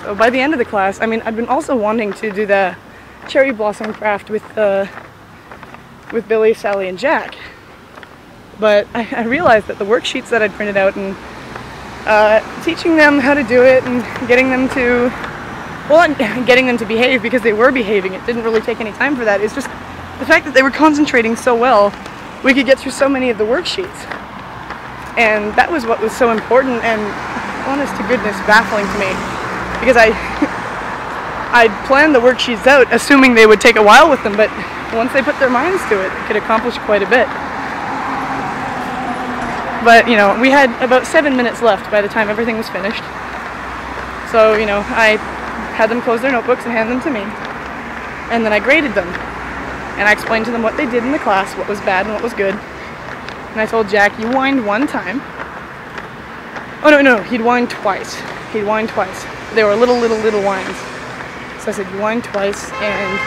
So by the end of the class, I mean, I'd been also wanting to do the cherry blossom craft with Billy, Sally, and Jack. But I realized that the worksheets that I'd printed out and teaching them how to do it and getting them to, well, not getting them to behave because they were behaving. It didn't really take any time for that. It's just the fact that they were concentrating so well, we could get through so many of the worksheets. And that was what was so important and, honest to goodness, baffling to me. Because I'd planned the worksheets out assuming they would take a while with them, but once they put their minds to it, they could accomplish quite a bit. But, you know, we had about 7 minutes left by the time everything was finished. So, you know, I had them close their notebooks and hand them to me. And then I graded them. And I explained to them what they did in the class, what was bad and what was good. And I told Jack, you whined one time. Oh, no, he'd whined twice. He'd whined twice. They were little whines. So I said, you whined twice, and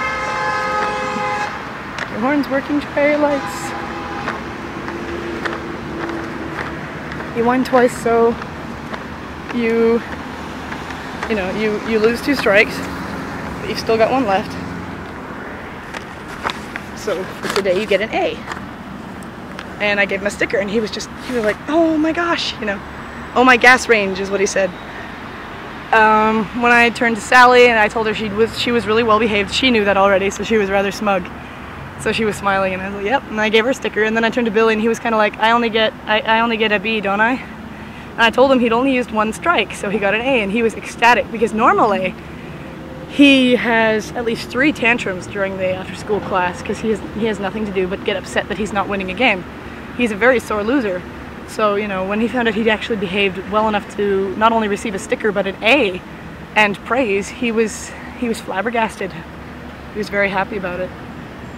your horn's working, fairy lights. You whined twice, so you lose 2 strikes, but you've still got 1 left. So for today, you get an A. And I gave him a sticker, and he was like, oh my gosh, you know, oh my gas range is what he said. When I turned to Sally and I told her she was really well behaved, she knew that already, so she was rather smug. So she was smiling, and I was like, yep, and I gave her a sticker. And then I turned to Billy, and he was kind of like, I only get a B, don't I? And I told him he'd only used 1 strike, so he got an A, and he was ecstatic, because normally he has at least 3 tantrums during the after-school class, because he has nothing to do but get upset that he's not winning a game. He's a very sore loser. So, you know, when he found out he'd actually behaved well enough to not only receive a sticker, but an A and praise, he was flabbergasted. He was very happy about it.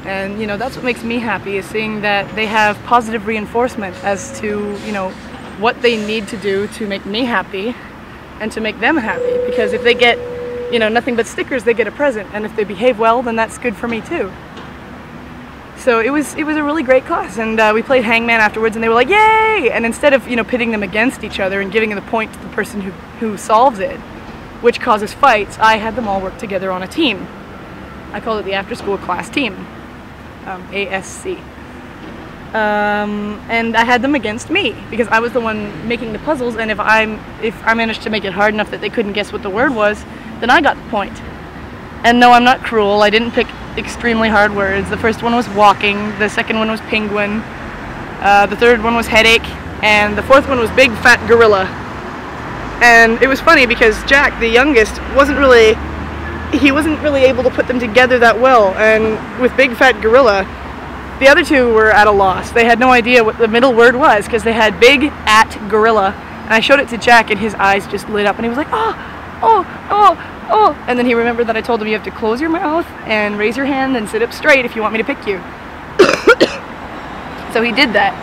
And, you know, that's what makes me happy, is seeing that they have positive reinforcement as to, you know, what they need to do to make me happy and to make them happy. Because if they get, you know, nothing but stickers, they get a present. And if they behave well, then that's good for me too. So it was a really great class, and we played hangman afterwards, and they were like, yay! And instead of, you know, pitting them against each other and giving the point to the person who solves it, which causes fights, I had them all work together on a team. I called it the after-school class team, ASC. And I had them against me, because I was the one making the puzzles, and if I managed to make it hard enough that they couldn't guess what the word was, then I got the point. And no, I'm not cruel. I didn't pick extremely hard words. The first one was walking, the second one was penguin, the third one was headache, and the fourth one was big fat gorilla. And it was funny because Jack, the youngest, wasn't really able to put them together that well, and with big fat gorilla, the other two were at a loss. They had no idea what the middle word was, because they had big at gorilla, and I showed it to Jack and his eyes just lit up and he was like, oh, and then he remembered that I told him you have to close your mouth and raise your hand and sit up straight if you want me to pick you. So he did that,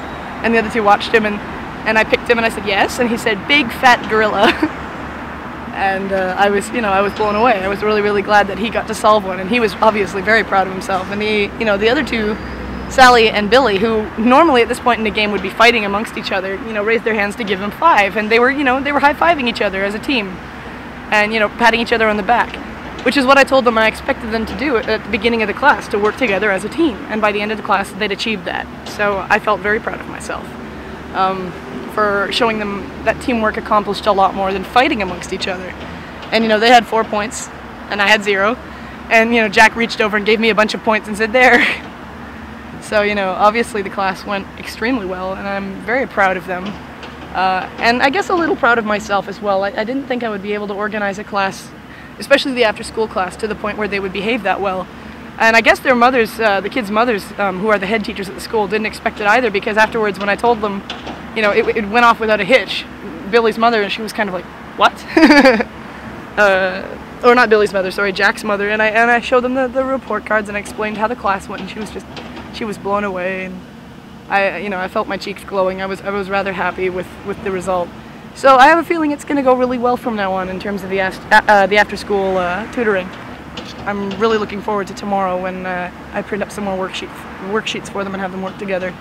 and the other two watched him, and I picked him and I said yes, and he said big fat gorilla. And I was blown away. I was really glad that he got to solve one, and he was obviously very proud of himself. And the other two, Sally and Billy, who normally at this point in the game would be fighting amongst each other, you know, raised their hands to give him 5, and they were high-fiving each other as a team. And, you know, patting each other on the back, which is what I told them I expected them to do at the beginning of the class, to work together as a team. And by the end of the class, they'd achieved that. So I felt very proud of myself for showing them that teamwork accomplished a lot more than fighting amongst each other. And, you know, they had 4 points, and I had 0. And, you know, Jack reached over and gave me a bunch of points and said, there. So, you know, obviously the class went extremely well, and I'm very proud of them. And I guess a little proud of myself as well. I didn't think I would be able to organize a class, especially the after-school class, to the point where they would behave that well. And I guess their mothers, the kids' mothers, who are the head teachers at the school, didn't expect it either, because afterwards when I told them, you know, it went off without a hitch. Billy's mother, and she was kind of like, what? Or not Billy's mother, sorry, Jack's mother. And I showed them the report cards and I explained how the class went, and she was blown away. And I felt my cheeks glowing. I was rather happy with the result. So I have a feeling it's going to go really well from now on in terms of the after-school tutoring. I'm really looking forward to tomorrow when I print up some more worksheets for them and have them work together.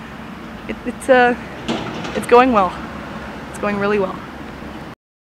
It's going well. It's going really well.